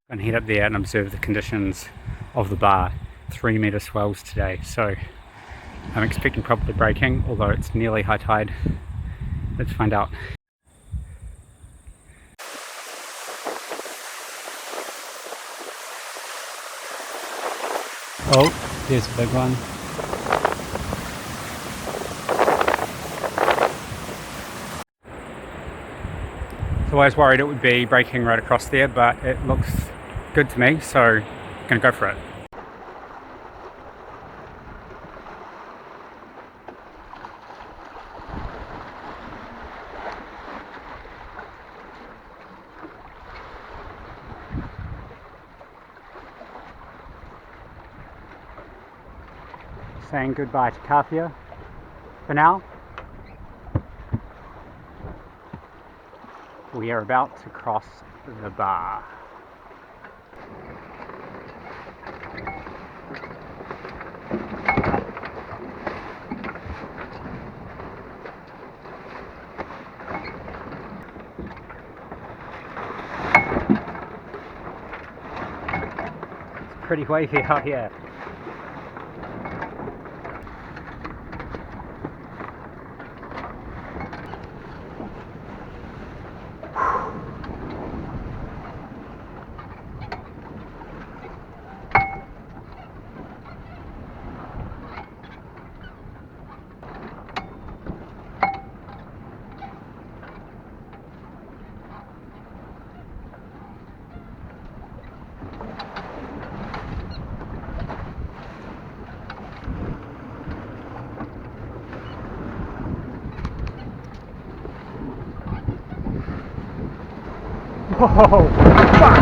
And head up there and observe the conditions of the bar. 3 metre swells today, so I'm expecting probably breaking, although it's nearly high tide. Let's find out. Oh, there's a big one. So I was worried it would be breaking right across there, but it looks good to me, so I'm gonna go for it. Saying goodbye to Carpia for now. We are about to cross the bar. It's pretty wavy out here. Whoa! Fuck!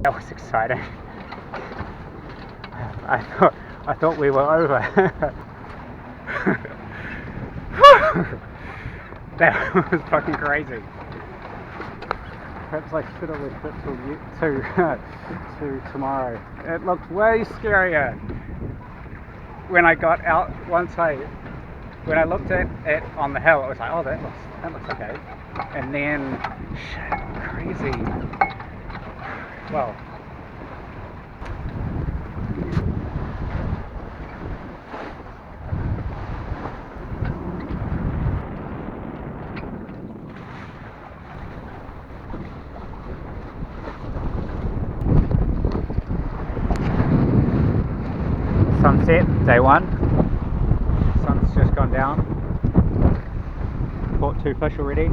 That was exciting. I thought we were over. That was fucking crazy. Perhaps I should have left it to tomorrow. It looked way scarier when I got out. When I looked at it on the hill, it was like, oh, that looks okay. And then, shit, crazy. Well. Sunset, day one. Sun's just gone down. Caught 2 fish already.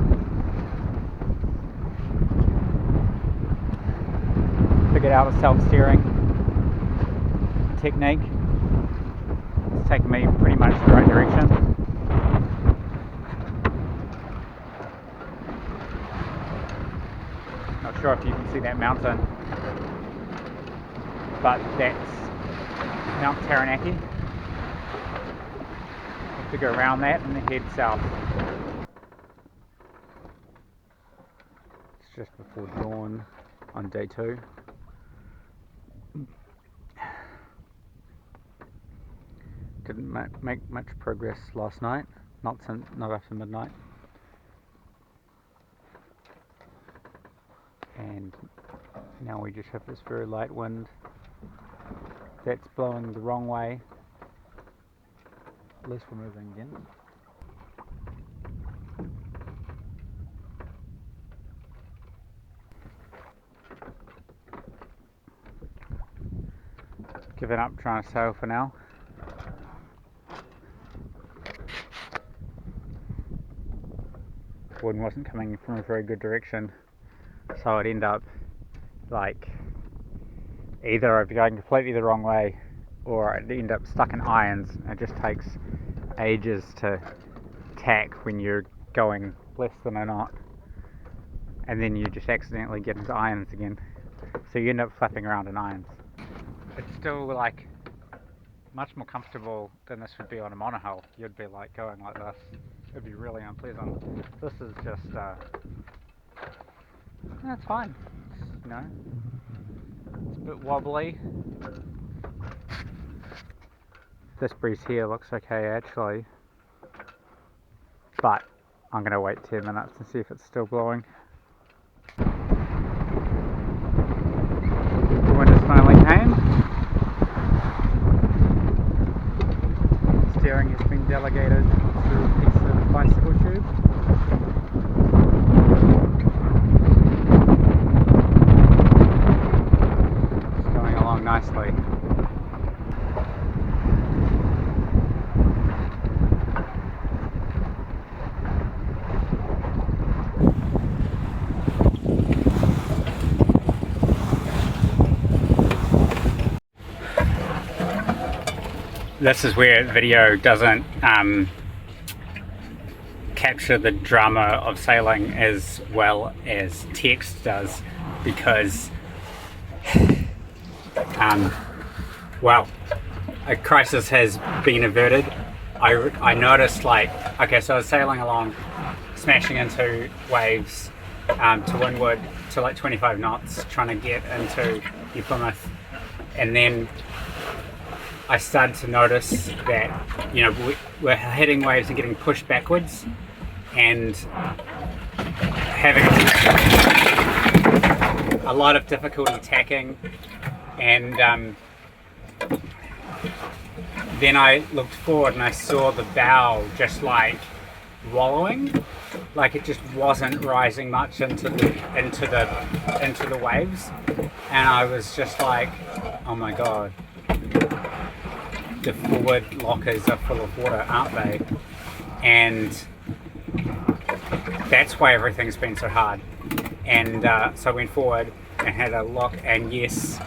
Figured out a self-steering technique. It's taken me pretty much the right direction. Not sure if you can see that mountain, but that's Mount Taranaki. Have to go around that and then head south. It's just before dawn on day 2. Didn't make much progress last night, not after midnight. And now we just have this very light wind that's blowing the wrong way. At least we're moving again. Giving up trying to sail for now. Wind wasn't coming from a very good direction, so I'd end up like either I'd be going completely the wrong way or I'd end up stuck in irons. It just takes ages to tack when you're going less than a knot, and then you just accidentally get into irons again, so you end up flapping around in irons. It's still like much more comfortable than this would be on a monohull. You'd be like going like this it'd be really unpleasant. This is just, that's fine, you know, it's a bit wobbly. This breeze here looks okay actually, but I'm going to wait 10 minutes to see if it's still blowing. The wind has finally came. Steering has been delegated through a piece of bicycle tube. It's going along nicely. This is where video doesn't capture the drama of sailing as well as text does, because well, a crisis has been averted. I noticed, like, okay, so I was sailing along, smashing into waves to windward to like 25 knots, trying to get into New Plymouth, and then I started to notice that, you know, we're hitting waves and getting pushed backwards and having a lot of difficulty tacking, and then I looked forward and I saw the bow just like wallowing, like it just wasn't rising much into the waves, and I was just like, oh my god, the forward lockers are full of water, aren't they? And that's why everything's been so hard. And so I went forward and had a look, and yes,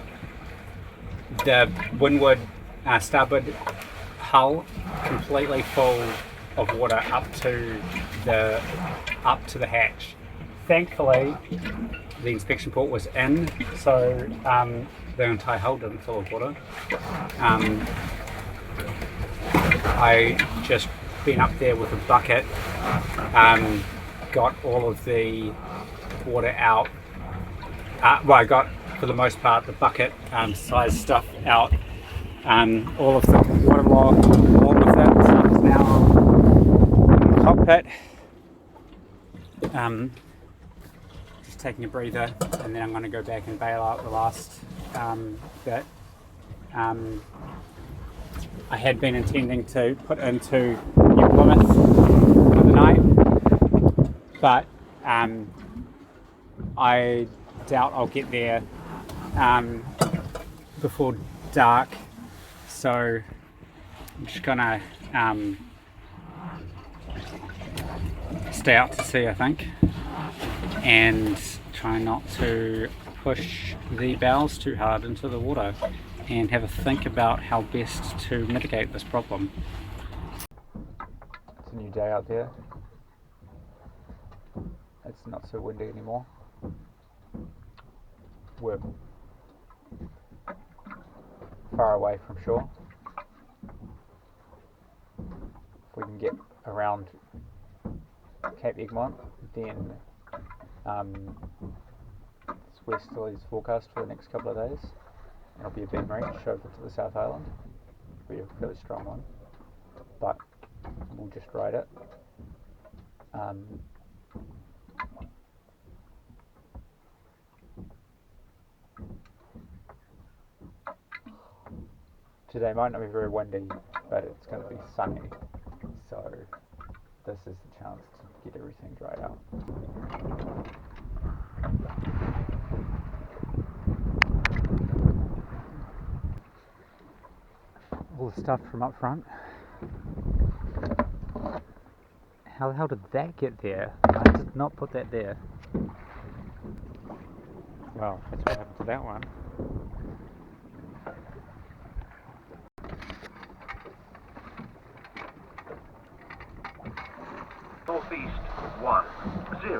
the windward starboard hull completely full of water up to the hatch. Thankfully, the inspection port was in, so the entire hull didn't fill with water. I just been up there with a bucket, got all of the water out. Well, I got, for the most part, the bucket size stuff out. All of the waterlogged, all of that stuff is now in the cockpit. Just taking a breather, and then I'm going to go back and bail out the last bit. I had been intending to put into New Plymouth for the night, but I doubt I'll get there before dark, so I'm just gonna stay out to sea, I think, and try not to push the bows too hard into the water, and have a think about how best to mitigate this problem. It's a new day out there. It's not so windy anymore. We're far away from shore. If we can get around Cape Egmont, then it's westerlies forecast for the next couple of days. It'll be a big reach over to the South Island. It'll be a really strong one, but we'll just ride it. Today might not be very windy, but it's going to be sunny, so this is the chance to get everything dried out. All the stuff from up front. How the hell did that get there? I did not put that there. Well, that's what happened to that one. Northeast 10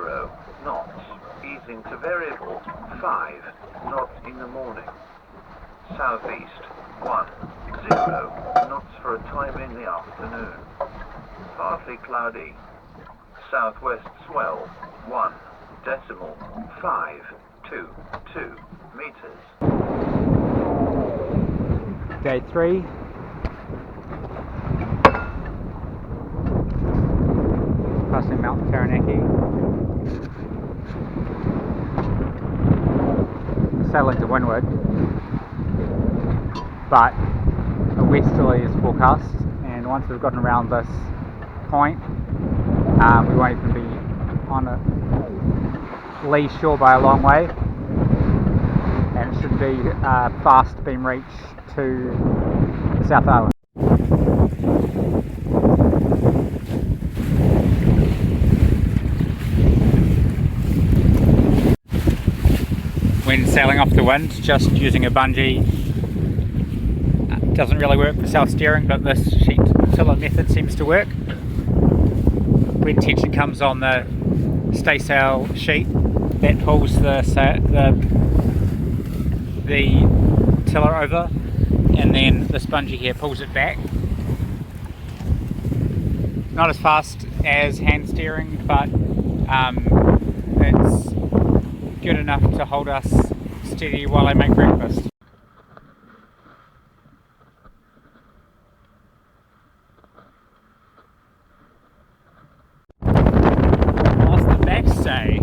knots, easing to variable 5 knots in the morning. Southeast 10 knots for a time in the afternoon. Partly cloudy, southwest swell 1.522 meters. Day 3. Passing Mount Taranaki. Sailing to windward, but a westerly is forecast, and once we've gotten around this point, we won't even be on a lee shore by a long way, and it should be fast beam reach to South Island. When sailing off the wind, just using a bungee doesn't really work for self-steering, but this sheet tiller method seems to work. When tension comes on the staysail sheet, that pulls the tiller over, and then this bungee here pulls it back. Not as fast as hand steering, but it's good enough to hold us steady while I make breakfast. Lost the backstay.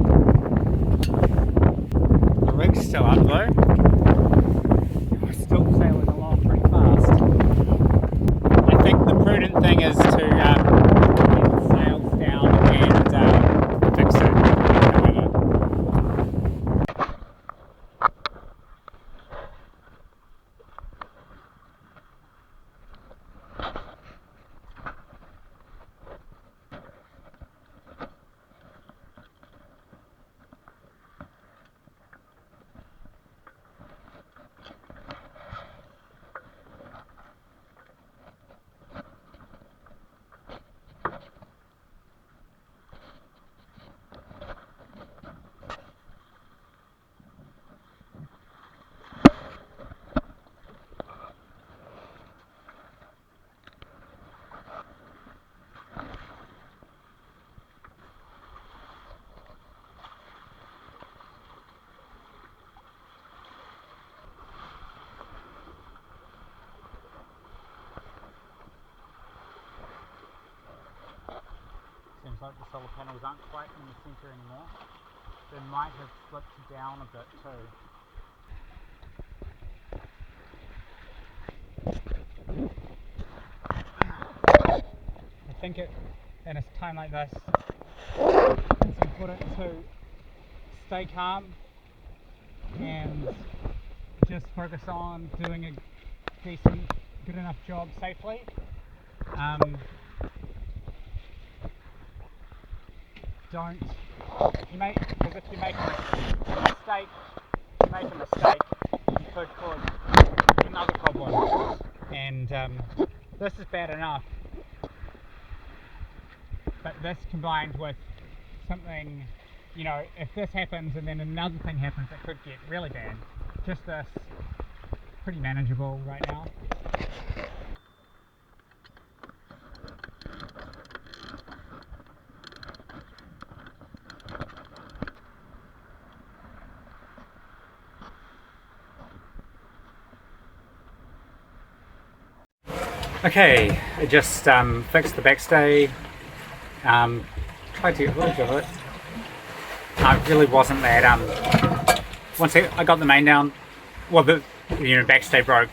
The rig's still up though. We're still sailing along pretty fast. I think the prudent thing is to get the sails down and fix it. Seems like the solar panels aren't quite in the centre anymore. They might have flipped down a bit too. I think in a time like this, it's important to stay calm and just focus on doing a decent, good enough job safely. Because if you make a mistake, you could cause another problem. And this is bad enough, but this combined with something, if this happens and then another thing happens, it could get really bad. Just this, pretty manageable right now. Okay, I just fixed the backstay, tried to get rid of it. It really wasn't that, once I got the main down, well the backstay broke,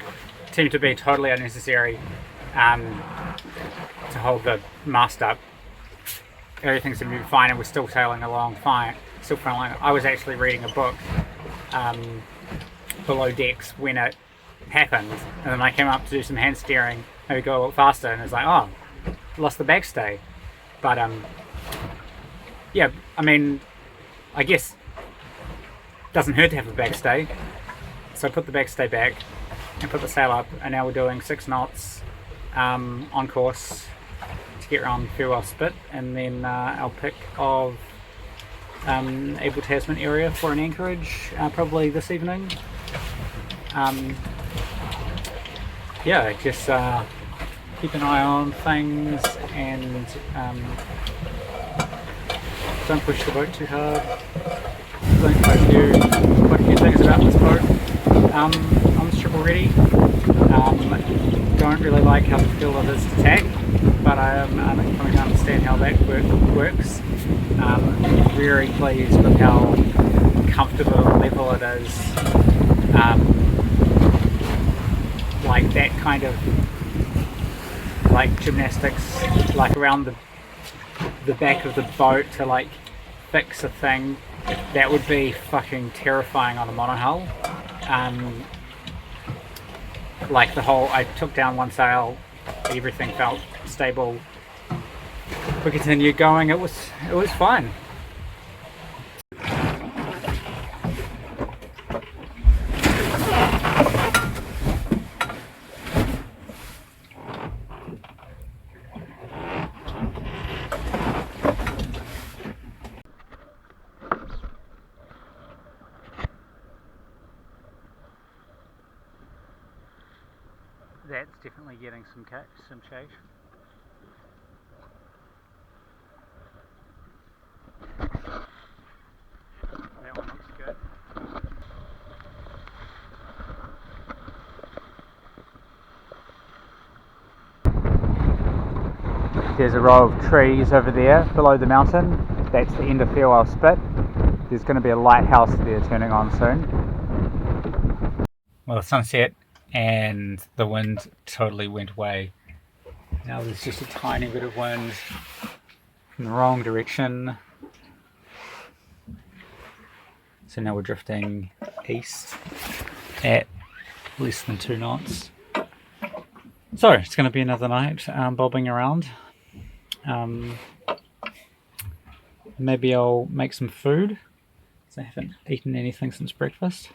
it seemed to be totally unnecessary to hold the mast up. Everything seemed to be fine and we're still sailing along fine, I was actually reading a book below decks when it happened, and then I came up to do some hand steering, maybe go a little faster, and it's like, oh, lost the backstay. But yeah, I mean, I guess it doesn't hurt to have a backstay. So I put the backstay back and put the sail up, and now we're doing 6 knots on course to get around Farewell Spit, and then our pick of Able Tasman area for an anchorage probably this evening. Yeah, just keep an eye on things and don't push the boat too hard. Learned quite a few things about this boat. I'm strip already. Don't really like how the feel of it is to tack, but I'm coming to understand how that works. Very pleased with how comfortable and level it is. Like that kind of like gymnastics, like around the back of the boat to like fix a thing, that would be fucking terrifying on a monohull. Like the whole, I took down one sail, everything felt stable. We continued going. It was fine. That's definitely getting some shade. That one looks good. There's a row of trees over there below the mountain. That's the end of Farewell Spit. There's going to be a lighthouse there turning on soon. Well, the sunset and the wind totally went away. Now there's just a tiny bit of wind in the wrong direction. So now we're drifting east at less than 2 knots. So it's going to be another night bobbing around. Maybe I'll make some food, because I haven't eaten anything since breakfast.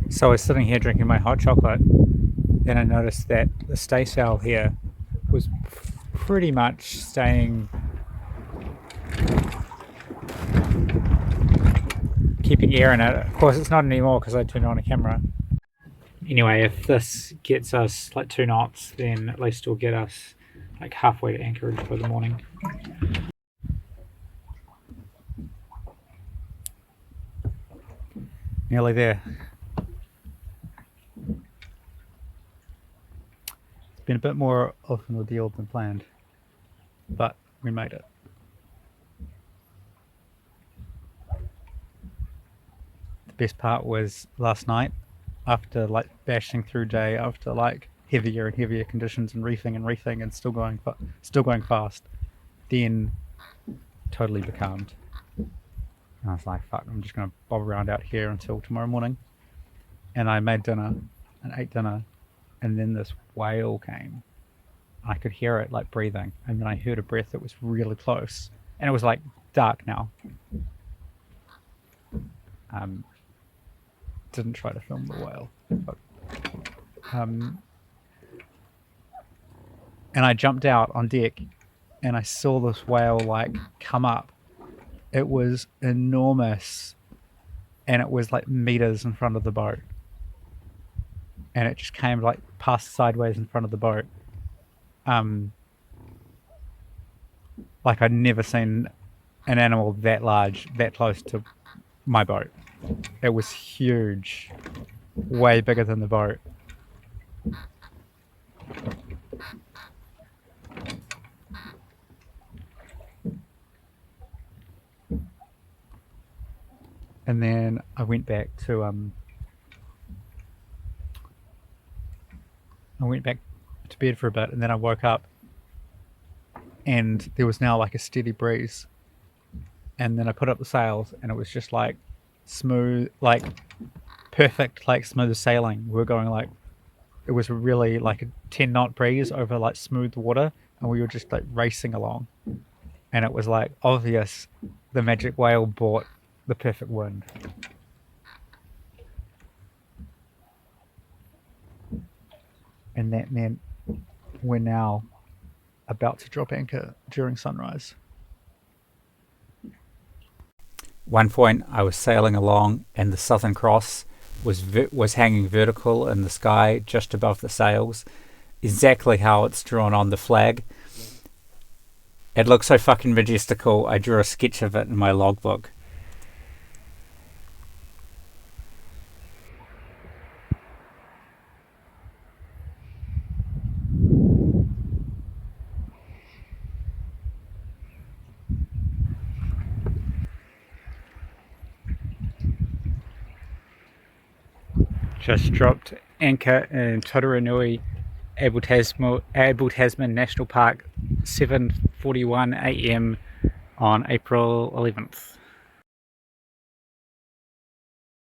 So I was sitting here drinking my hot chocolate, and I noticed that the staysail here was pretty much staying, keeping air in it. Of course it's not anymore because I turned on a camera. Anyway, if this gets us like 2 knots, then at least it'll get us like halfway to anchorage for the morning. Nearly there. It's been a bit more of an ordeal than planned, but we made it. The best part was last night, after like bashing through day after like heavier and heavier conditions and reefing and still going fast, then totally becalmed. And I was like, fuck, I'm just going to bob around out here until tomorrow morning. And I made dinner and ate dinner, and then this whale came. I could hear it like breathing, and then I heard a breath that was really close, and it was like dark now. Didn't try to film the whale, but, and I jumped out on deck and I saw this whale like come up. It was enormous, and it was like meters in front of the boat, and it just came like passed sideways in front of the boat. Like I'd never seen an animal that large that close to my boat. It was huge, way bigger than the boat. And then I went back to bed for a bit, and then I woke up and there was now like a steady breeze, and then I put up the sails and it was just like smooth, like perfect, like smooth sailing. We were going like, it was really like a 10-knot breeze over like smooth water, and we were just like racing along, and it was like obvious the magic whale brought the perfect wind. And that meant we're now about to drop anchor during sunrise. One point I was sailing along and the Southern Cross was hanging vertical in the sky just above the sails, exactly how it's drawn on the flag. It looks so fucking majestical. I drew a sketch of it in my logbook. Just dropped anchor in Totaranui, Abel Tasman National Park, 7:41 a.m. on April 11th.